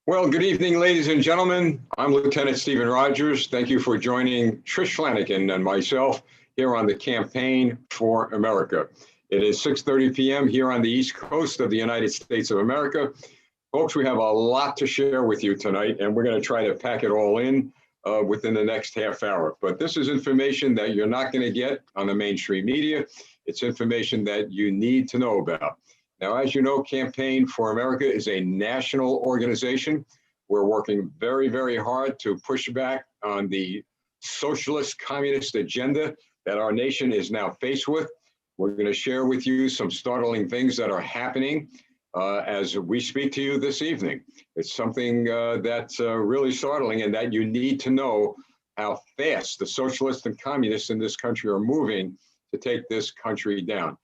Well, good evening, ladies and gentlemen. I'm Lieutenant Stephen Rogers. Thank you for joining Trish Flanagan and myself here on the Campaign for America. It is 6:30 p.m. here on the East Coast of the United States of America. Folks, we have a lot to share with you tonight, and we're going to try to pack it all in within the next half hour. But this is information that you're not going to get on the mainstream media. It's information that you need to know about. Now, as you know, Campaign for America is a national organization. We're working very, very hard to push back on the socialist communist agenda that our nation is now faced with. We're going to share with you some startling things that are happening as we speak to you this evening. It's something that's really startling, and that you need to know how fast the socialists and communists in this country are moving to take this country down.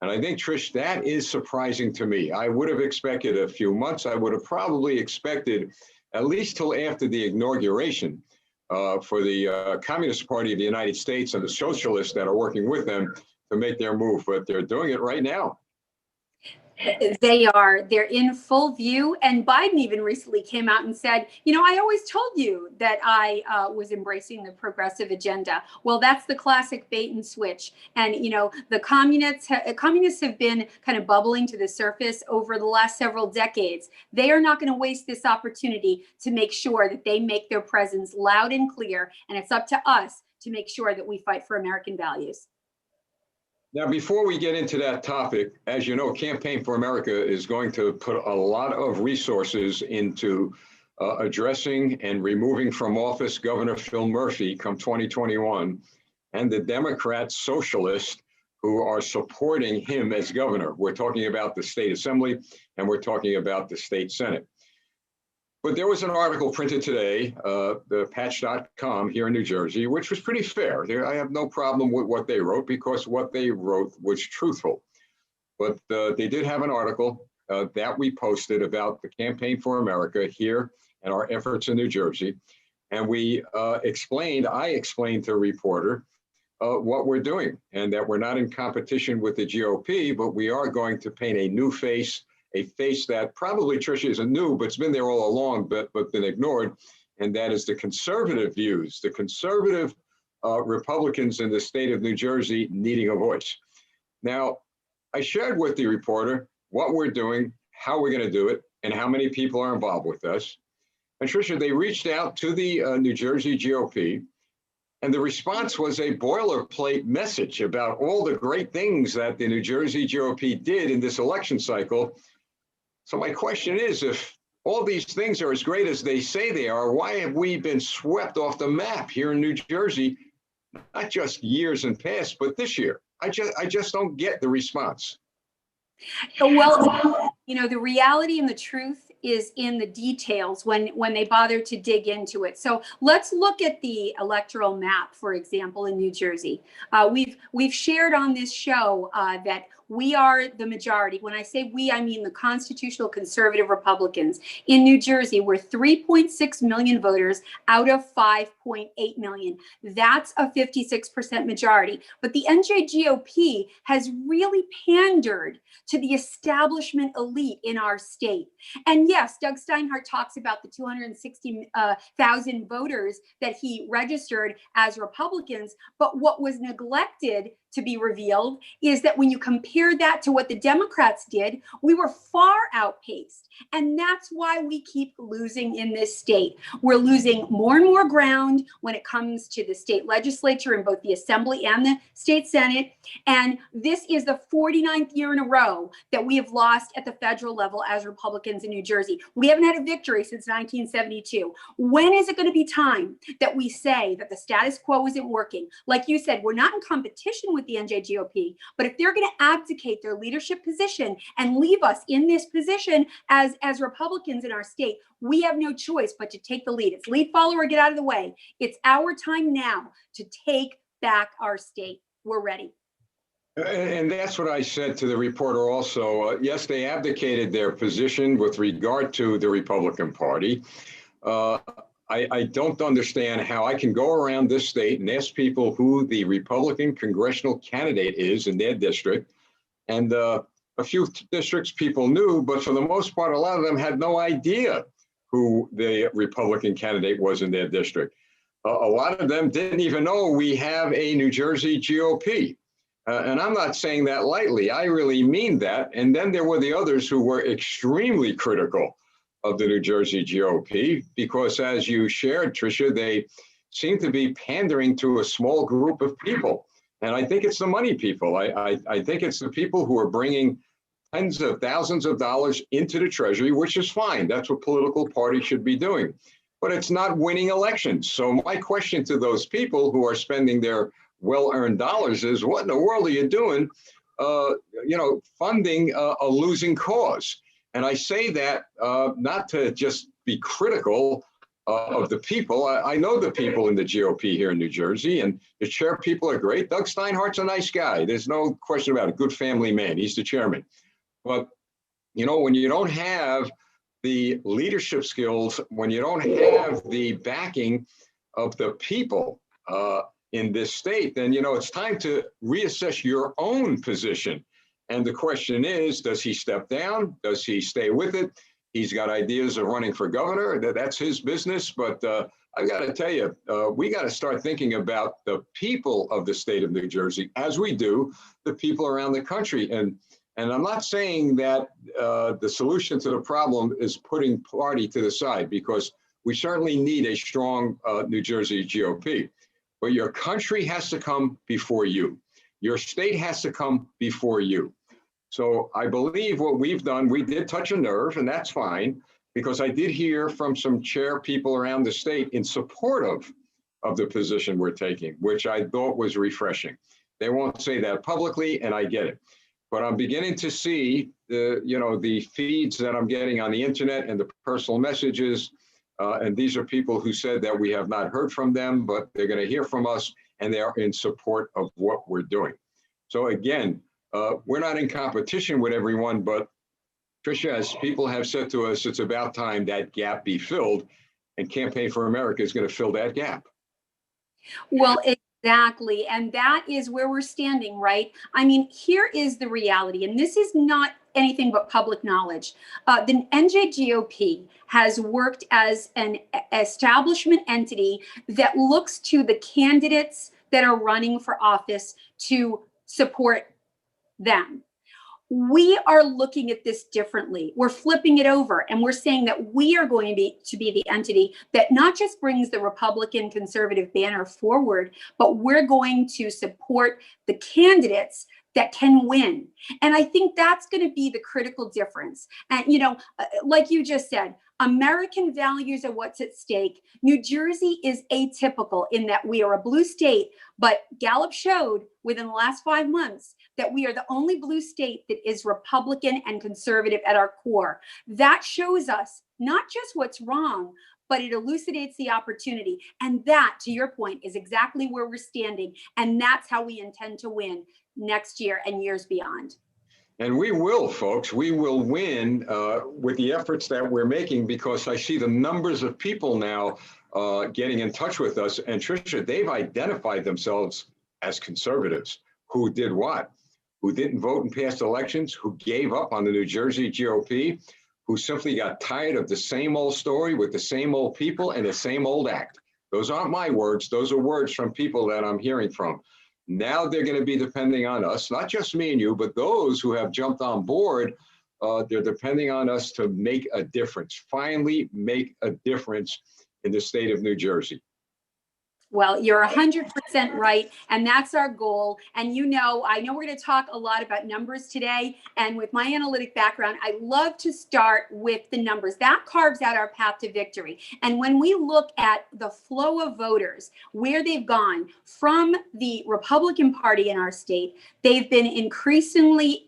And I think, Trish, that is surprising to me. I would have expected a few months. I would have probably expected at least till after the inauguration for the Communist Party of the United States and the socialists that are working with them to make their move. But they're doing it right now. They're in full view. And Biden even recently came out and said, you know, I always told you that I was embracing the progressive agenda. Well, that's the classic bait and switch. And, you know, the communists have been kind of bubbling to the surface over the last several decades. They are not going to waste this opportunity to make sure that they make their presence loud and clear. And it's up to us to make sure that we fight for American values. Now, before we get into that topic, as you know, Campaign for America is going to put a lot of resources into addressing and removing from office Governor Phil Murphy come 2021 and the Democrat socialists who are supporting him as governor. We're talking about the state assembly and we're talking about the state senate. But there was an article printed today, the Patch.com here in New Jersey, which was pretty fair. I have no problem with what they wrote because what they wrote was truthful. But they did have an article that we posted about the Campaign for America here and our efforts in New Jersey. And I explained to the reporter what we're doing and that we're not in competition with the GOP, but we are going to paint a new face, a face that probably, Tricia, isn't new, but it's been there all along, but been ignored. And that is the conservative views, the conservative Republicans in the state of New Jersey needing a voice. Now, I shared with the reporter what we're doing, how we're going to do it, and how many people are involved with us. And Tricia, they reached out to the New Jersey GOP, and the response was a boilerplate message about all the great things that the New Jersey GOP did in this election cycle. So my question is, if all these things are as great as they say they are, why have we been swept off the map here in New Jersey, not just years in past, but this year? I just don't get the response. Well, you know, the reality and the truth is in the details when they bother to dig into it. So let's look at the electoral map, for example, in New Jersey. We've shared on this show that we are the majority. When I say we, I mean the constitutional conservative Republicans. In New Jersey, we're 3.6 million voters out of 5.8 million. That's a 56% majority. But the NJGOP has really pandered to the establishment elite in our state. And yes, Doug Steinhardt talks about the 260,000 voters that he registered as Republicans. But what was neglected to be revealed is that when you compare that to what the Democrats did, we were far outpaced. And that's why we keep losing in this state. We're losing more and more ground when it comes to the state legislature in both the Assembly and the state Senate. And this is the 49th year in a row that we have lost at the federal level as Republicans in New Jersey. We haven't had a victory since 1972. When is it going to be time that we say that the status quo isn't working? Like you said, we're not in competition with the NJGOP, but if they're going to abdicate their leadership position and leave us in this position as Republicans in our state, we have no choice but to take the lead. It's lead, follow, or get out of the way. It's our time now to take back our state. We're ready. And that's what I said to the reporter also. Yes, they abdicated their position with regard to the Republican Party. I don't understand how I can go around this state and ask people who the Republican congressional candidate is in their district. And a few districts people knew, but for the most part, a lot of them had no idea who the Republican candidate was in their district. A lot of them didn't even know we have a New Jersey GOP. And I'm not saying that lightly. I really mean that. And then there were the others who were extremely critical of the New Jersey GOP because, as you shared, Tricia, they seem to be pandering to a small group of people. And I think it's the money people. I think it's the people who are bringing tens of thousands of dollars into the Treasury, which is fine. That's what political parties should be doing. But it's not winning elections. So my question to those people who are spending their well-earned dollars is, what in the world are you doing, funding a losing cause? And I say that not to just be critical of the people. I know the people in the GOP here in New Jersey, and the chair people are great. Doug Steinhardt's a nice guy. There's no question about it. Good family man. He's the chairman. But, when you don't have the leadership skills, when you don't have the backing of the people in this state, then, it's time to reassess your own position. And the question is, does he step down? Does he stay with it? He's got ideas of running for governor. That's his business. But I got to tell you, we got to start thinking about the people of the state of New Jersey, as we do the people around the country. And I'm not saying that the solution to the problem is putting party to the side, because we certainly need a strong New Jersey GOP. But your country has to come before you. Your state has to come before you. So I believe what we've done, we did touch a nerve, and that's fine, because I did hear from some chair people around the state in support of the position we're taking, which I thought was refreshing. They won't say that publicly, and I get it. But I'm beginning to see the feeds that I'm getting on the internet and the personal messages. And these are people who said that we have not heard from them, but they're going to hear from us, and they are in support of what we're doing. So again, we're not in competition with everyone, but Tricia, as people have said to us, it's about time that gap be filled, and Campaign for America is going to fill that gap. Well, exactly. And that is where we're standing, right? I mean, here is the reality, and this is not anything but public knowledge. The NJGOP has worked as an establishment entity that looks to the candidates that are running for office to support them. We are looking at this differently. We're flipping it over, and we're saying that we are going to be the entity that not just brings the Republican conservative banner forward, but we're going to support the candidates that can win. And I think that's going to be the critical difference. And, like you just said, American values are what's at stake. New Jersey is atypical in that we are a blue state, but Gallup showed within the last 5 months that we are the only blue state that is Republican and conservative at our core. That shows us not just what's wrong, but it elucidates the opportunity. And that, to your point, is exactly where we're standing. And that's how we intend to win next year and years beyond. And we will, folks, we will win with the efforts that we're making, because I see the numbers of people now getting in touch with us. And Tricia, they've identified themselves as conservatives. Who did what? Who didn't vote in past elections, who gave up on the New Jersey GOP, who simply got tired of the same old story with the same old people and the same old act. Those aren't my words. Those are words from people that I'm hearing from. Now they're going to be depending on us, not just me and you, but those who have jumped on board. They're depending on us to make a difference, finally make a difference in the state of New Jersey. Well, you're 100% right. And that's our goal. And I know we're going to talk a lot about numbers today. And with my analytic background, I love to start with the numbers. That carves out our path to victory. And when we look at the flow of voters, where they've gone from the Republican Party in our state, they've been increasingly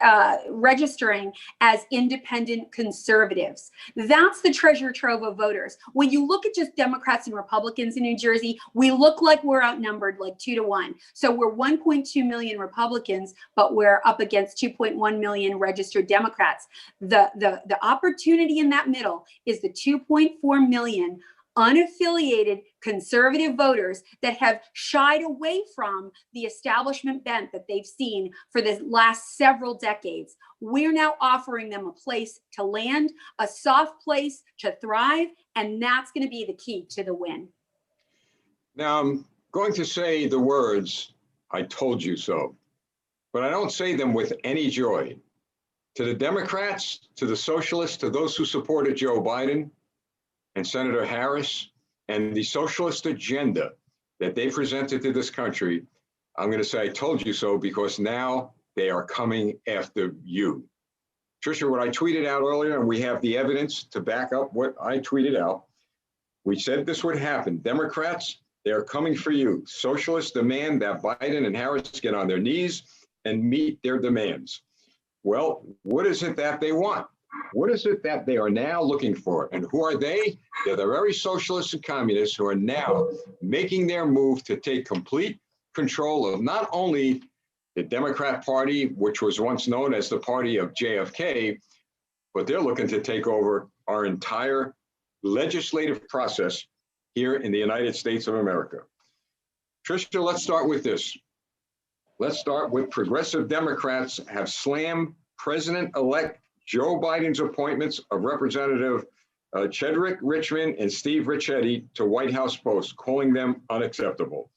registering as independent conservatives. That's the treasure trove of voters. When you look at just Democrats and Republicans in New Jersey, we look like we're outnumbered like 2-1. So we're 1.2 million Republicans, but we're up against 2.1 million registered Democrats. The opportunity in that middle is the 2.4 million unaffiliated conservative voters that have shied away from the establishment bent that they've seen for the last several decades. We're now offering them a place to land, a soft place to thrive, and that's going to be the key to the win. Now, I'm going to say the words, "I told you so," but I don't say them with any joy. To the Democrats, to the socialists, to those who supported Joe Biden and Senator Harris and the socialist agenda that they presented to this country, I'm going to say, I told you so, because now they are coming after you. Tricia, what I tweeted out earlier, and we have the evidence to back up what I tweeted out, we said this would happen. Democrats, they are coming for you. Socialists demand that Biden and Harris get on their knees and meet their demands. Well, what is it that they want? What is it that they are now looking for? And who are they? They're the very socialists and communists who are now making their move to take complete control of not only the Democrat Party, which was once known as the party of JFK, but they're looking to take over our entire legislative process here in the United States of America. Tricia, let's start with this. Let's start with progressive Democrats have slammed President-elect Joe Biden's appointments of Representative Chadwick Richmond and Steve Ricchetti to White House posts, calling them unacceptable.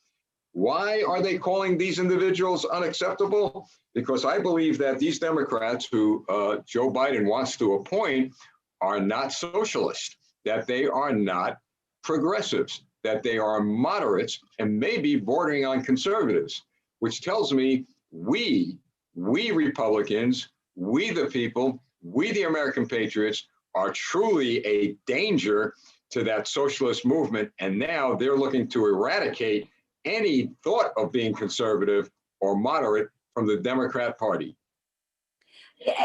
Why are they calling these individuals unacceptable? Because I believe that these Democrats who Joe Biden wants to appoint are not socialists, that they are not progressives, that they are moderates and maybe bordering on conservatives, which tells me we Republicans, we the people, we the American patriots are truly a danger to that socialist movement. And now they're looking to eradicate any thought of being conservative or moderate from the Democrat Party.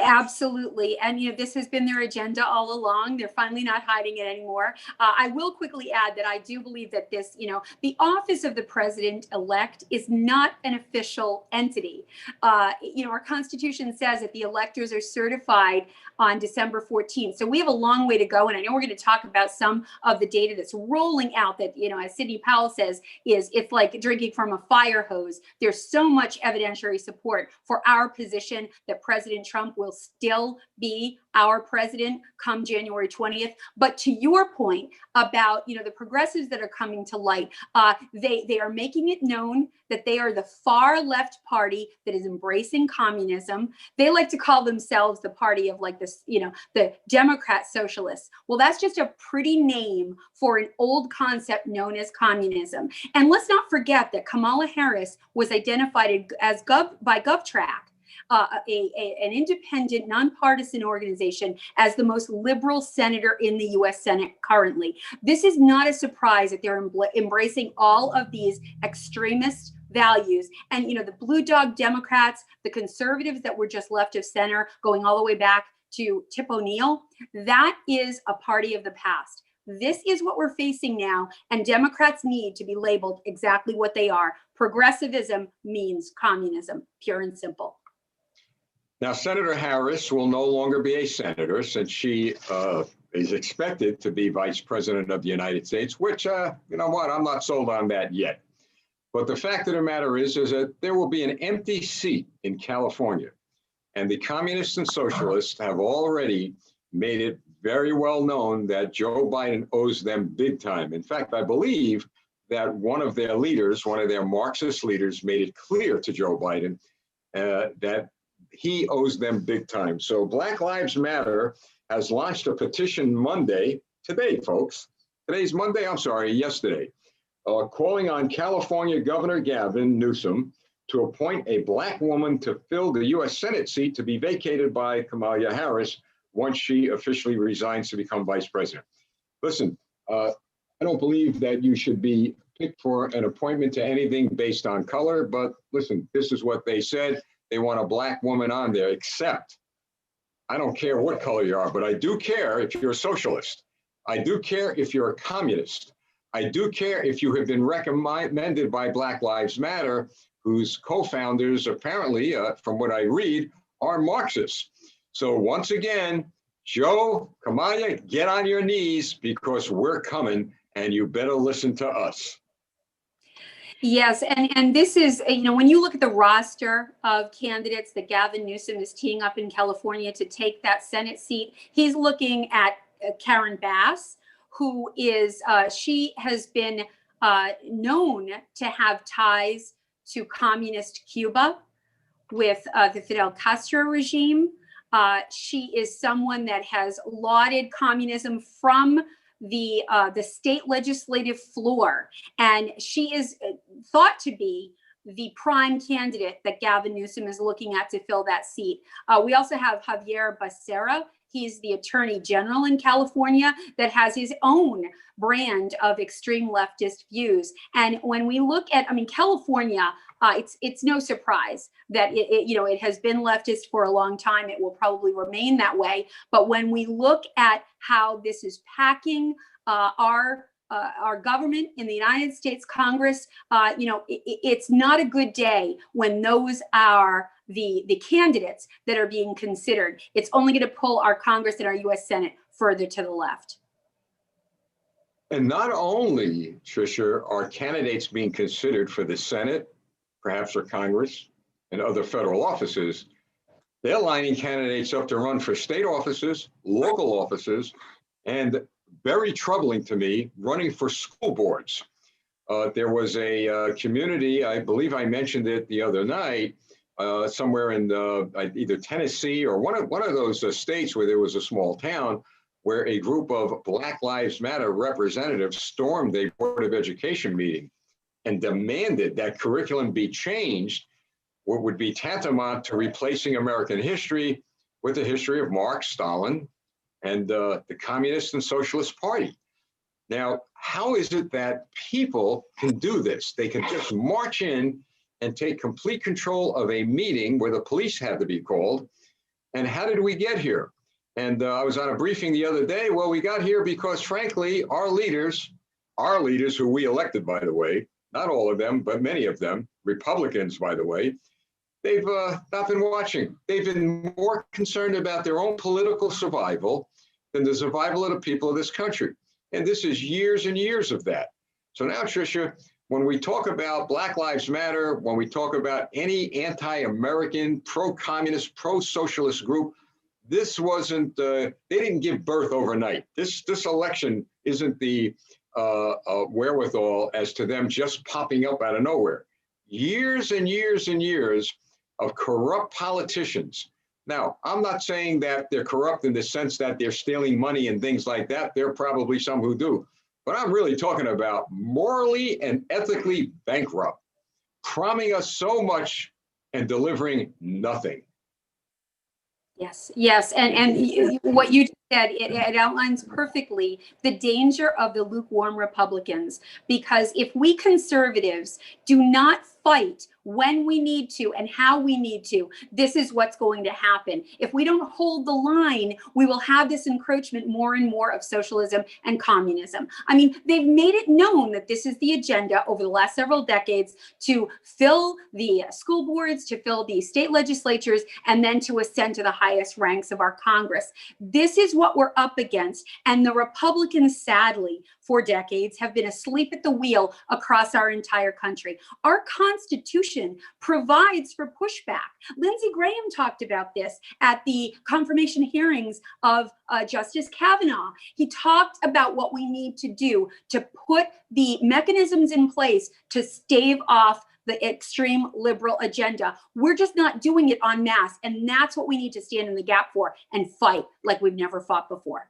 Absolutely. And, this has been their agenda all along. They're finally not hiding it anymore. I will quickly add that I do believe that this, the office of the president-elect is not an official entity. Our Constitution says that the electors are certified on December 14th. So we have a long way to go. And I know we're going to talk about some of the data that's rolling out that, as Sidney Powell says, it's like drinking from a fire hose. There's so much evidentiary support for our position that President Trump will still be our president come January 20th. But to your point about, the progressives that are coming to light, they are making it known that they are the far left party that is embracing communism. They like to call themselves the party of the Democrat socialists. Well, that's just a pretty name for an old concept known as communism. And let's not forget that Kamala Harris was identified as by GovTrack, an independent, nonpartisan organization, as the most liberal senator in the U.S. Senate currently. This is not a surprise that they're embracing all of these extremist values. And, the blue dog Democrats, the conservatives that were just left of center, going all the way back to Tip O'Neill, that is a party of the past. This is what we're facing now, and Democrats need to be labeled exactly what they are. Progressivism means communism, pure and simple. Now, Senator Harris will no longer be a senator since she is expected to be vice president of the United States, which, I'm not sold on that yet. But the fact of the matter is that there will be an empty seat in California. And the communists and socialists have already made it very well known that Joe Biden owes them big time. In fact, I believe that one of their Marxist leaders, made it clear to Joe Biden that he owes them big time. So Black Lives Matter has launched a petition today, folks. Today's Monday, yesterday, calling on California Governor Gavin Newsom to appoint a Black woman to fill the U.S. Senate seat to be vacated by Kamala Harris once she officially resigns to become vice president. Listen, I don't believe that you should be picked for an appointment to anything based on color, but listen, this is what they said. They want a Black woman on there, except I don't care what color you are, but I do care if you're a socialist. I do care if you're a communist. I do care if you have been recommended by Black Lives Matter, whose co-founders apparently, from what I read, are Marxists. So once again, Joe, Kamala, get on your knees because we're coming and you better listen to us. Yes, and this is, when you look at the roster of candidates that Gavin Newsom is teeing up in California to take that Senate seat, he's looking at Karen Bass, who is, she has been known to have ties to communist Cuba with the Fidel Castro regime. She is someone that has lauded communism from the state legislative floor, and she is thought to be the prime candidate that Gavin Newsom is looking at to fill that seat. We also have Javier Becerra. He's the attorney general in California that has his own brand of extreme leftist views. And when we look at, California, it's no surprise that it has been leftist for a long time. It will probably remain that way. But when we look at how this is packing our government in the United States Congress, it's not a good day when those are the candidates that are being considered. It's only going to pull our Congress and our U.S. Senate further to the left. And not only, Tricia, are candidates being considered for the Senate, perhaps for Congress and other federal offices, they're lining candidates up to run for state offices, local offices, and very troubling to me, running for school boards. There was a community, I believe I mentioned it the other night, somewhere in either Tennessee or one of those states where there was a small town where a group of Black Lives Matter representatives stormed a Board of Education meeting and demanded that curriculum be changed, what would be tantamount to replacing American history with the history of Marx, Stalin, and the Communist and Socialist Party. Now, how is it that people can do this? They can just march in and take complete control of a meeting where the police had to be called. And how did we get here? And I was on a briefing the other day. Well, we got here because, frankly, our leaders who we elected, by the way, not all of them, but many of them, Republicans, by the way, they've not been watching. They've been more concerned about their own political survival than the survival of the people of this country. And this is years and years of that. So now, Tricia, when we talk about Black Lives Matter, when we talk about any anti-American, pro-communist, pro-socialist group, this wasn't, they didn't give birth overnight. This election isn't the wherewithal as to them just popping up out of nowhere. Years and years and years of corrupt politicians. Now, I'm not saying that they're corrupt in the sense that they're stealing money and things like that. There are probably some who do. But I'm really talking about morally and ethically bankrupt, promising us so much and delivering nothing. Yes. And what you said, it outlines perfectly the danger of the lukewarm Republicans, because if we conservatives do not fight when we need to and how we need to, this is what's going to happen. If we don't hold the line, we will have this encroachment more and more of socialism and communism. I mean, they've made it known that this is the agenda over the last several decades to fill the school boards, to fill the state legislatures, and then to ascend to the highest ranks of our Congress. This is what we're up against. And the Republicans, sadly, for decades have been asleep at the wheel across our entire country. Our Constitution provides for pushback. Lindsey Graham talked about this at the confirmation hearings of Justice Kavanaugh. He talked about what we need to do to put the mechanisms in place to stave off the extreme liberal agenda. We're just not doing it en masse. And that's what we need to stand in the gap for and fight like we've never fought before.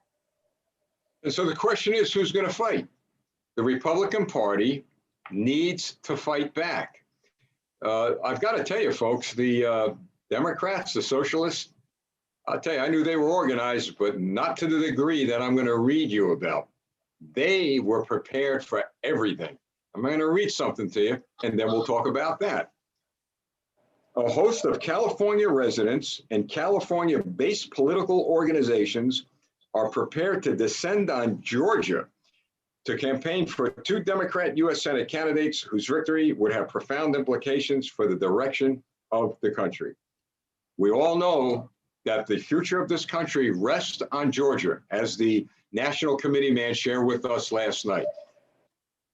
And so the question is, who's going to fight? The Republican Party needs to fight back. I've got to tell you, folks, the Democrats, the socialists, I'll tell you, I knew they were organized, but not to the degree that I'm going to read you about. They were prepared for everything. I'm going to read something to you, and then we'll talk about that. A host of California residents and California-based political organizations are prepared to descend on Georgia to campaign for two Democrat U.S. Senate candidates whose victory would have profound implications for the direction of the country. We all know that the future of this country rests on Georgia, as the National Committee man shared with us last night.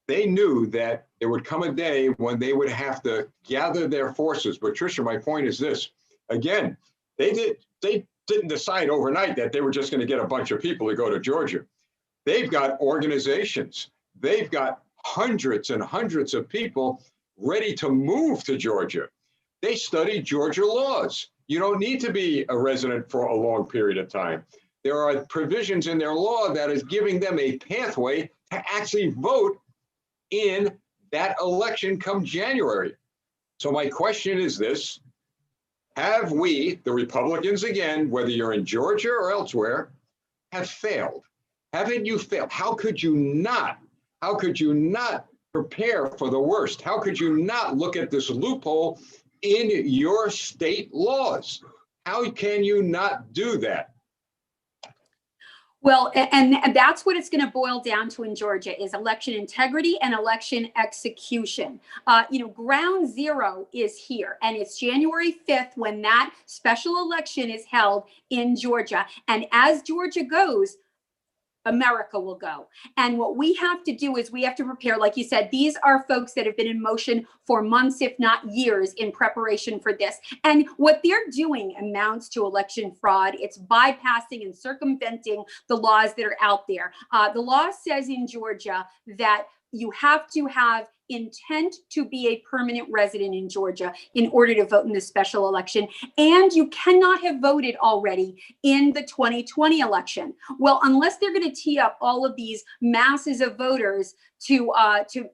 they knew that there would come a day when they would have to gather their forces. But Tricia, my point is this: again, they didn't decide overnight that they were just going to get a bunch of people to go to Georgia. They've got organizations. They've got hundreds and hundreds of people ready to move to Georgia. They study Georgia laws. You don't need to be a resident for a long period of time. There are provisions in their law that is giving them a pathway to actually vote in that election come January. So my question is this: have we, the Republicans again, whether you're in Georgia or elsewhere, have failed? Haven't you failed? How could you not? How could you not prepare for the worst? How could you not look at this loophole in your state laws? How can you not do that? Well, and that's what it's going to boil down to in Georgia is election integrity and election execution. Ground zero is here, and it's January 5th when that special election is held in Georgia. And as Georgia goes, America will go. And what we have to do is we have to prepare. Like you said, these are folks that have been in motion for months, if not years, in preparation for this. And what they're doing amounts to election fraud. It's bypassing and circumventing the laws that are out there. The law says in Georgia that you have to have intent to be a permanent resident in Georgia in order to vote in the special election. And you cannot have voted already in the 2020 election. Well, unless they're going to tee up all of these masses of voters to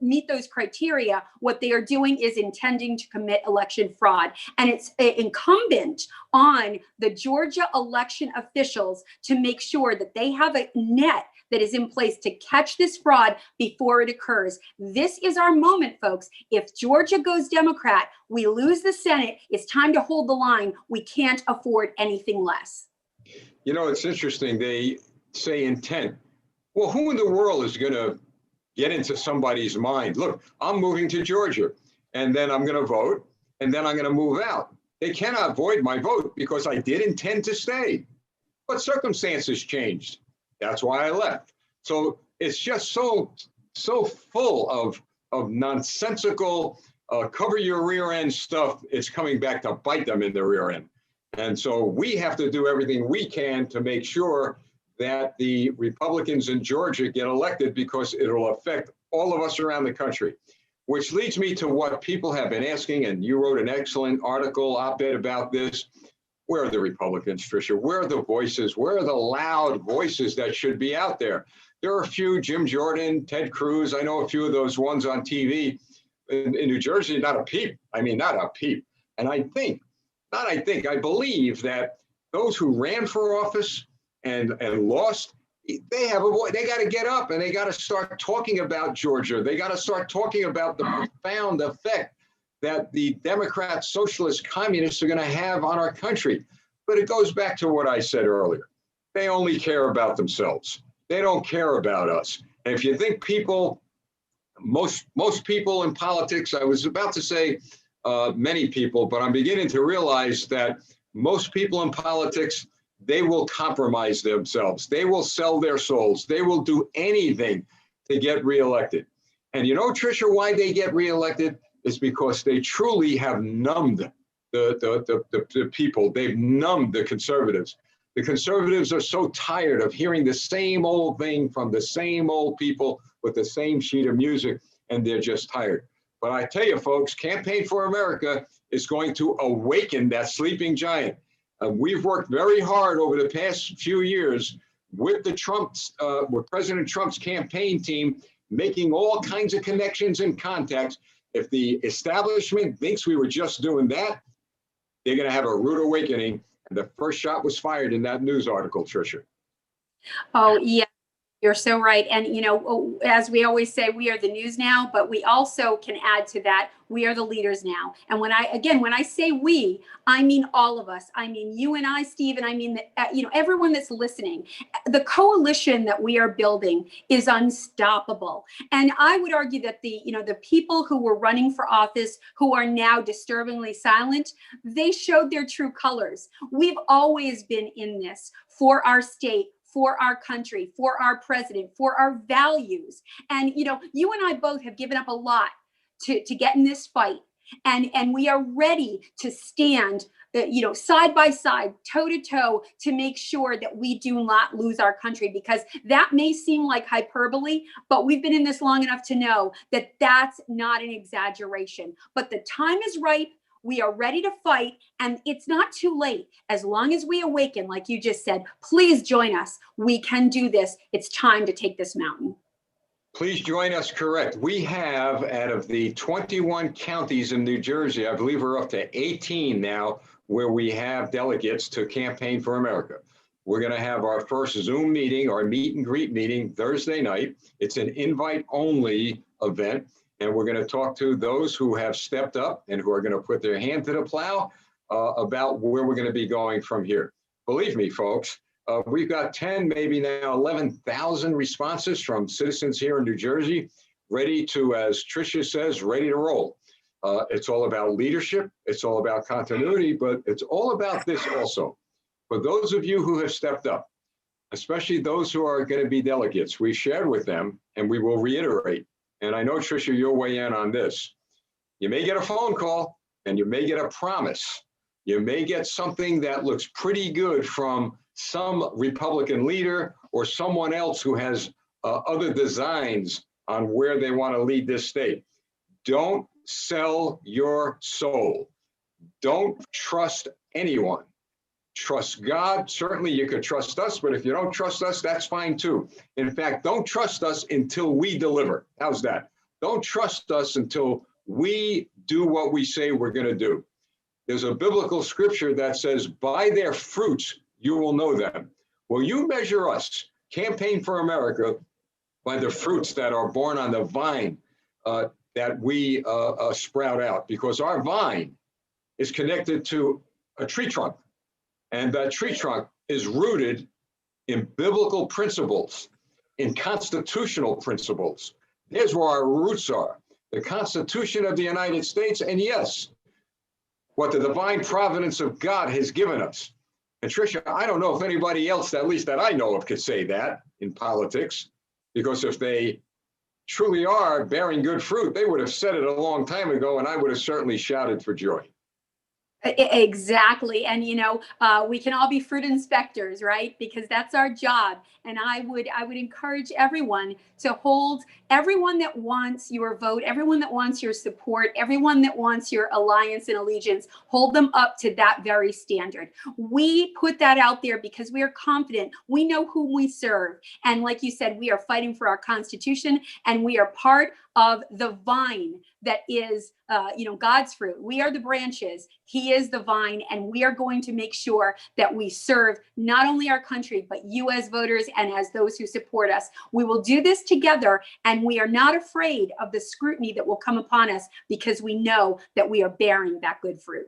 meet those criteria, what they are doing is intending to commit election fraud. And it's incumbent on the Georgia election officials to make sure that they have a net that is in place to catch this fraud before it occurs. This is our moment, folks. If Georgia goes Democrat, we lose the Senate. It's time to hold the line. We can't afford anything less. You know, it's interesting. They say intent. Well, who in the world is going to get into somebody's mind? Look, I'm moving to Georgia, and then I'm going to vote, and then I'm going to move out. They cannot void my vote because I did intend to stay. But circumstances changed. That's why I left. So it's just so full of nonsensical cover your rear end stuff. It's coming back to bite them in the rear end. And so we have to do everything we can to make sure that the Republicans in Georgia get elected, because it'll affect all of us around the country. Which leads me to what people have been asking, and you wrote an excellent article, op-ed about this. Where are the Republicans, Tricia? Where are the voices? Where are the loud voices that should be out there? There are a few, Jim Jordan, Ted Cruz. I know a few of those ones on TV. In New Jersey, not a peep. I mean, not a peep. And I believe that those who ran for office and lost, they have a voice. They got to get up and they got to start talking about Georgia. They got to start talking about the profound effect that the Democrats, socialists, communists are going to have on our country. But it goes back to what I said earlier. They only care about themselves. They don't care about us. And if you think people, most people in politics, I was about to say many people, but I'm beginning to realize that most people in politics, they will compromise themselves. They will sell their souls. They will do anything to get reelected. And you know, Tricia, why they get reelected? Is because they truly have numbed the people. They've numbed the conservatives. The conservatives are so tired of hearing the same old thing from the same old people with the same sheet of music, and they're just tired. But I tell you, folks, Campaign for America is going to awaken that sleeping giant. We've worked very hard over the past few years with with President Trump's campaign team, making all kinds of connections and contacts. If the establishment thinks we were just doing that, they're going to have a rude awakening. And the first shot was fired in that news article, Tricia. Oh, yeah. You're so right. And, you know, as we always say, we are the news now, but we also can add to that, we are the leaders now. And when I say we, I mean all of us. I mean you and I, Steve, and I mean, everyone that's listening. The coalition that we are building is unstoppable. And I would argue that the people who were running for office, who are now disturbingly silent, they showed their true colors. We've always been in this for our state, for our country, for our president, for our values. And, you know, you and I both have given up a lot to get in this fight. And we are ready to stand, you know, side by side, toe to toe, to make sure that we do not lose our country, because that may seem like hyperbole, but we've been in this long enough to know that that's not an exaggeration. But the time is ripe. We are ready to fight, and it's not too late. As long as we awaken, like you just said, please join us. We can do this. It's time to take this mountain. Please join us. Correct. We have, out of the 21 counties in New Jersey, I believe we're up to 18 now, where we have delegates to Campaign for America. We're going to have our first Zoom meeting, our meet and greet meeting, Thursday night. It's an invite-only event, and we're going to talk to those who have stepped up and who are going to put their hand to the plow about where we're going to be going from here. Believe me, folks, we've got 10, maybe now 11,000 responses from citizens here in New Jersey, ready to, as Tricia says, ready to roll. It's all about leadership. It's all about continuity, but it's all about this also. For those of you who have stepped up, especially those who are going to be delegates, we shared with them, and we will reiterate. And I know, Tricia, you'll weigh in on this. You may get a phone call, and you may get a promise. You may get something that looks pretty good from some Republican leader or someone else who has other designs on where they want to lead this state. Don't sell your soul. Don't trust anyone. Trust God. Certainly you could trust us, but if you don't trust us, that's fine too. In fact, don't trust us until we deliver. How's that? Don't trust us until we do what we say we're going to do. There's a biblical scripture that says, by their fruits, you will know them. Well, you measure us, Campaign for America, by the fruits that are born on the vine that we sprout out, because our vine is connected to a tree trunk, and that tree trunk is rooted in biblical principles, in constitutional principles. There's where our roots are, the Constitution of the United States, and yes, what the divine providence of God has given us. And Tricia, I don't know if anybody else, at least that I know of, could say that in politics, because if they truly are bearing good fruit, they would have said it a long time ago, and I would have certainly shouted for joy. Exactly. And, you know, we can all be fruit inspectors, right? Because that's our job. And I would encourage everyone to hold everyone that wants your vote, everyone that wants your support, everyone that wants your alliance and allegiance, hold them up to that very standard. We put that out there because we are confident. We know whom we serve. And like you said, we are fighting for our Constitution, and we are part of the vine that is, God's fruit. We are the branches. He is the vine, and we are going to make sure that we serve not only our country, but you as voters and as those who support us. We will do this together, and we are not afraid of the scrutiny that will come upon us, because we know that we are bearing that good fruit.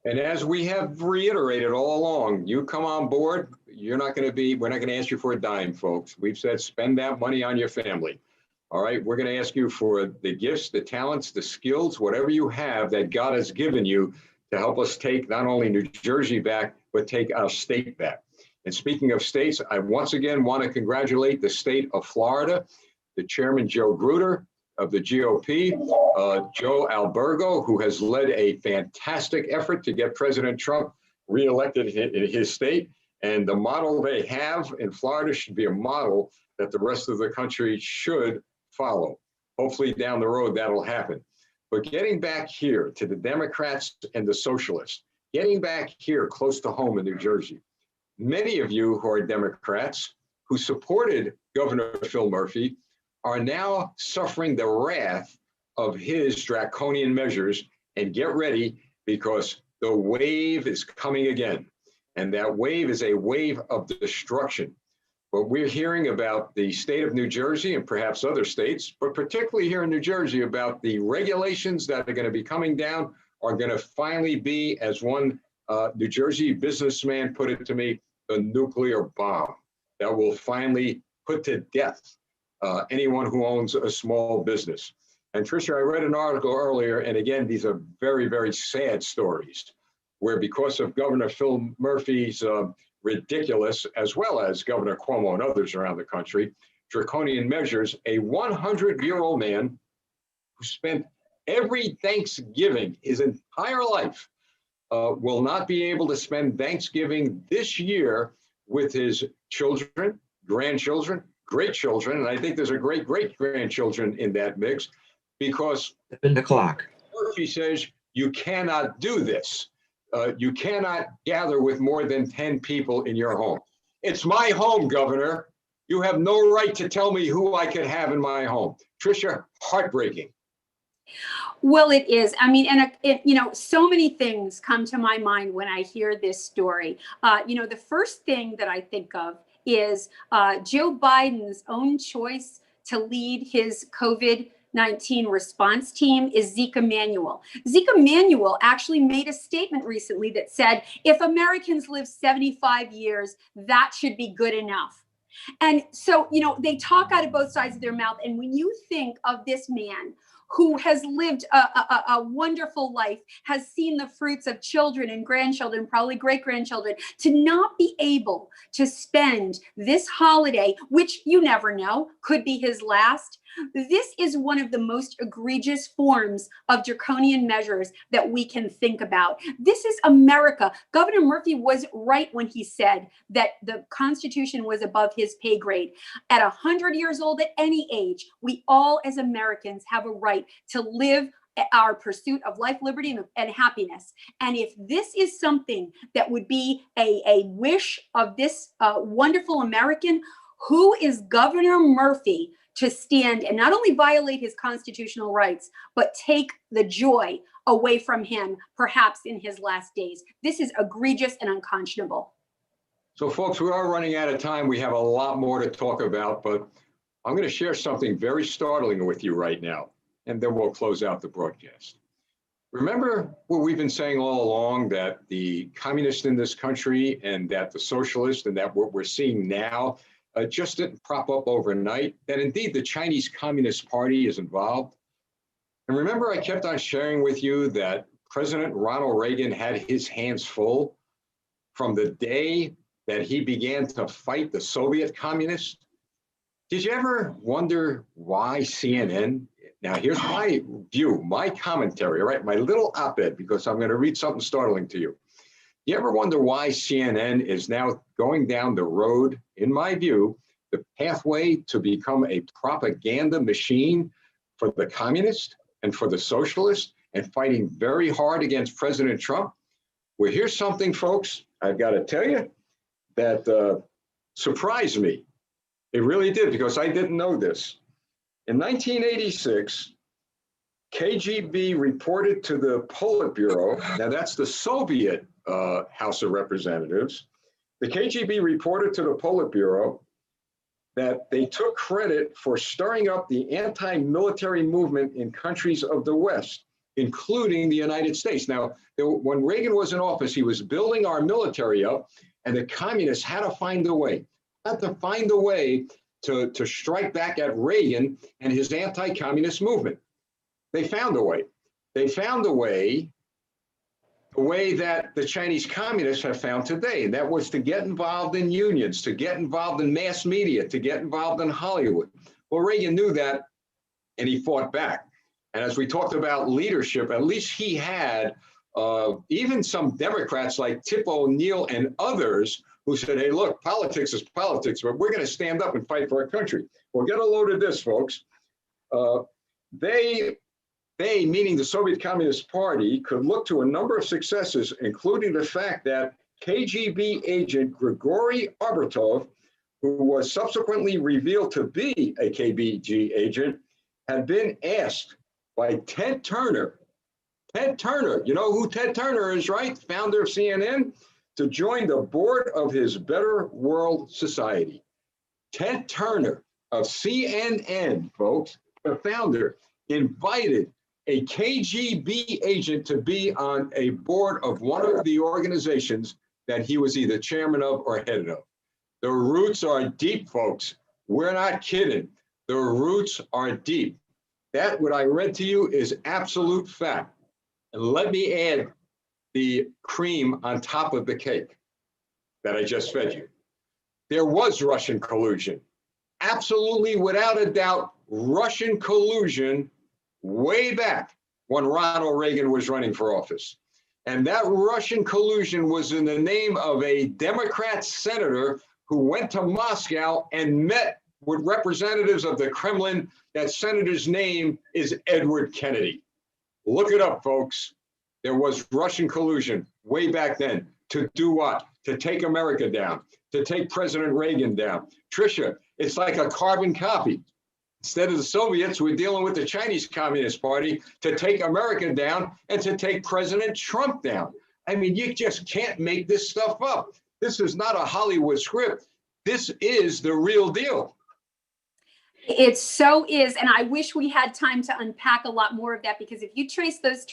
And as we have reiterated all along, you come on board, we're not going to ask you for a dime, folks. We've said spend that money on your family. All right, we're going to ask you for the gifts, the talents, the skills, whatever you have that God has given you to help us take not only New Jersey back, but take our state back. And speaking of states, I once again want to congratulate the state of Florida, the chairman, Joe Grutter of the GOP, Joe Albergo, who has led a fantastic effort to get President Trump reelected in his state. And the model they have in Florida should be a model that the rest of the country should follow. Hopefully down the road that'll happen. But getting back here to the Democrats and the socialists, getting back here close to home in New Jersey, many of you who are Democrats who supported Governor Phil Murphy are now suffering the wrath of his draconian measures. And get ready, because the wave is coming again. And that wave is a wave of destruction. But we're hearing about the state of New Jersey and perhaps other states, but particularly here in New Jersey, about the regulations that are going to be coming down are going to finally be, as one New Jersey businessman put it to me, the nuclear bomb that will finally put to death anyone who owns a small business. And Tricia, I read an article earlier, and again, these are very, very sad stories, where because of Governor Phil Murphy's ridiculous, as well as Governor Cuomo and others around the country, draconian measures, a 100-year-old man who spent every Thanksgiving his entire life will not be able to spend Thanksgiving this year with his children, grandchildren, great children, and I think there's a great grandchildren in that mix, because the clock. Murphy says you cannot do this. You cannot gather with more than 10 people in your home. It's my home, Governor. You have no right to tell me who I could have in my home. Tricia, heartbreaking. Well, it is. I mean, and so many things come to my mind when I hear this story. The first thing that I think of is Joe Biden's own choice to lead his COVID-19 response team is Zeke Emanuel. Zeke Emanuel actually made a statement recently that said, if Americans live 75 years, that should be good enough. And so, they talk out of both sides of their mouth. And when you think of this man who has lived a wonderful life, has seen the fruits of children and grandchildren, probably great-grandchildren, to not be able to spend this holiday, which you never know, could be his last. This is one of the most egregious forms of draconian measures that we can think about. This is America. Governor Murphy was right when he said that the Constitution was above his pay grade. At 100 years old, at any age, we all as Americans have a right to live our pursuit of life, liberty, and happiness. And if this is something that would be a wish of this wonderful American, who is Governor Murphy to stand and not only violate his constitutional rights, but take the joy away from him, perhaps in his last days? This is egregious and unconscionable. So folks, we are running out of time. We have a lot more to talk about, but I'm going to share something very startling with you right now, and then we'll close out the broadcast. Remember what we've been saying all along, that the communists in this country and that the socialists and that what we're seeing now just didn't prop up overnight, that indeed the Chinese Communist Party is involved. And remember, I kept on sharing with you that President Ronald Reagan had his hands full from the day that he began to fight the Soviet communists. Did you ever wonder why CNN? Now, here's my view, my commentary, all right, my little op-ed, because I'm going to read something startling to you. You ever wonder why CNN is now going down the road, in my view, the pathway to become a propaganda machine for the communists and for the socialists, and fighting very hard against President Trump? Well, here's something, folks, I've got to tell you that surprised me. It really did, because I didn't know this. In 1986, KGB reported to the Politburo, now that's the Soviet House of Representatives, the KGB reported to the Politburo that they took credit for stirring up the anti-military movement in countries of the West, including the United States. Now, when Reagan was in office, he was building our military up, and the communists had to find a way, to strike back at Reagan and his anti-communist movement. They found a way. They found a way that the Chinese communists have found today. And that was to get involved in unions, to get involved in mass media, to get involved in Hollywood. Well, Reagan knew that, and he fought back. And as we talked about leadership, at least he had even some Democrats like Tip O'Neill and others who said, hey, look, politics is politics, but we're going to stand up and fight for our country. Well, get a load of this, folks. They, meaning the Soviet Communist Party, could look to a number of successes, including the fact that KGB agent Grigory Arbatov, who was subsequently revealed to be a KGB agent, had been asked by Ted Turner. Ted Turner, you know who Ted Turner is, right? Founder of CNN, to join the board of his Better World Society. Ted Turner of CNN, folks, the founder, invited a KGB agent to be on a board of one of the organizations that he was either chairman of or head of. The roots are deep, folks. We're not kidding. The roots are deep. That, what I read to you, is absolute fact. And let me add the cream on top of the cake. that I just fed you. There was Russian collusion. Absolutely, without a doubt, Russian collusion way back when Ronald Reagan was running for office. And that Russian collusion was in the name of a Democrat senator who went to Moscow and met with representatives of the Kremlin. That senator's name is Edward Kennedy. Look it up, folks. There was Russian collusion way back then. To do what? To take America down, to take President Reagan down. Tricia, it's like a carbon copy. Instead of the Soviets, we're dealing with the Chinese Communist Party to take America down and to take President Trump down. I mean, you just can't make this stuff up. This is not a Hollywood script. This is the real deal. It so is, and I wish we had time to unpack a lot more of that, because if you trace those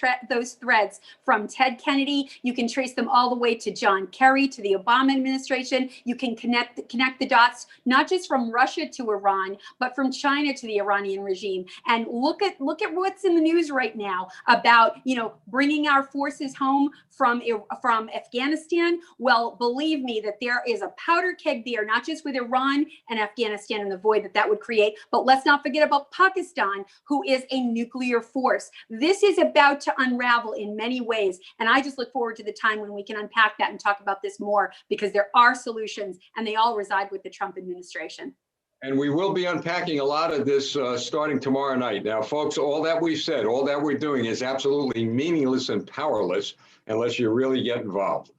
threads from Ted Kennedy, you can trace them all the way to John Kerry, to the Obama administration. You can connect the dots, not just from Russia to Iran, but from China to the Iranian regime. And look at what's in the news right now about, you know, bringing our forces home from Afghanistan. Well, believe me that there is a powder keg there, not just with Iran and Afghanistan and the void that would create, but let's not forget about Pakistan, who is a nuclear force. This is about to unravel in many ways. And I just look forward to the time when we can unpack that and talk about this more, because there are solutions and they all reside with the Trump administration. And we will be unpacking a lot of this starting tomorrow night. Now, folks, all that we've said, all that we're doing is absolutely meaningless and powerless unless you really get involved.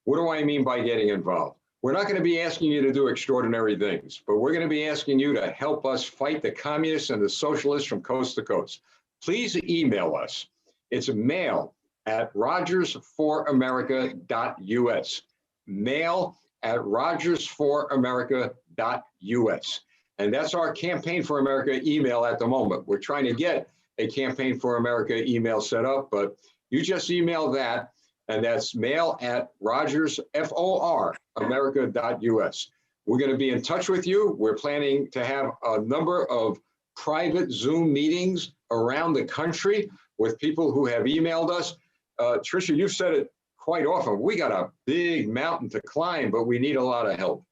What do I mean by getting involved? We're not going to be asking you to do extraordinary things, but we're going to be asking you to help us fight the communists and the socialists from coast to coast. Please email us. It's mail@rogersforamerica.us. mail@rogersforamerica.us. And that's our Campaign for America email at the moment. We're trying to get a Campaign for America email set up, but you just email that, and that's mail@rogersforamerica.us. We're going to be in touch with you. We're planning to have a number of private Zoom meetings around the country with people who have emailed us. Tricia, you've said it quite often. We got a big mountain to climb, but we need a lot of help.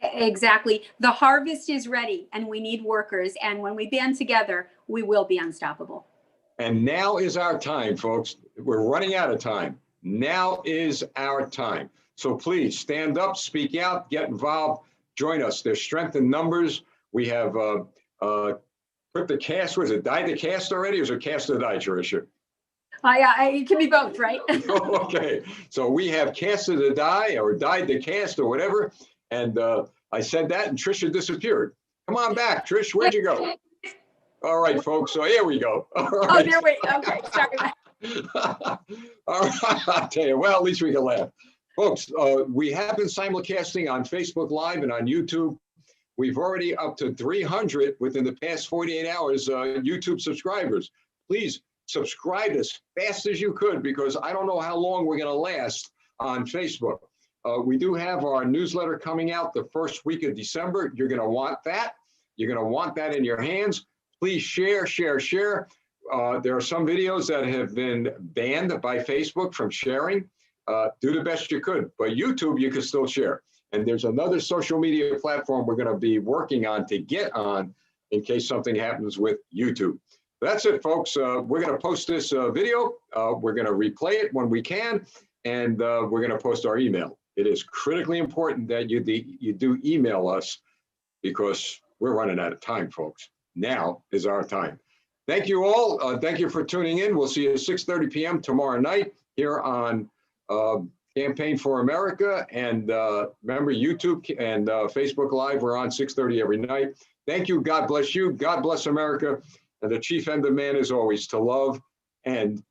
Exactly. The harvest is ready and we need workers. And when we band together, we will be unstoppable. And now is our time, folks. We're running out of time. Now is our time. So please stand up, speak out, get involved, join us. There's strength in numbers. We have put the cast, was it died the cast already? Or is it cast the die, Tricia? It can be both, right? Okay. So we have casted the die or died the cast or whatever. And I said that and Tricia disappeared. Come on back, Trish, where'd you go? All right, folks, so here we go. All right. Oh, there we go. Okay, sorry. All right, I'll tell you, well, at least we can laugh. Folks, we have been simulcasting on Facebook Live and on YouTube. We've already up to 300 within the past 48 hours YouTube subscribers. Please subscribe as fast as you could, because I don't know how long we're going to last on Facebook. We do have our newsletter coming out the first week of December. You're going to want that. You're going to want that in your hands. Please share, share, share. There are some videos that have been banned by Facebook from sharing. Do the best you could, but YouTube, you can still share. And there's another social media platform we're going to be working on to get on in case something happens with YouTube. That's it, folks. We're going to post this video. We're going to replay it when we can, and we're going to post our email. It is critically important that you do email us, because we're running out of time, folks. Now is our time. Thank you all. Thank you for tuning in. We'll see you at 6:30 p.m. tomorrow night here on Campaign for America. And remember, YouTube and Facebook Live, we're on 6:30 every night. Thank you. God bless you. God bless America. And the chief end of man is always to love and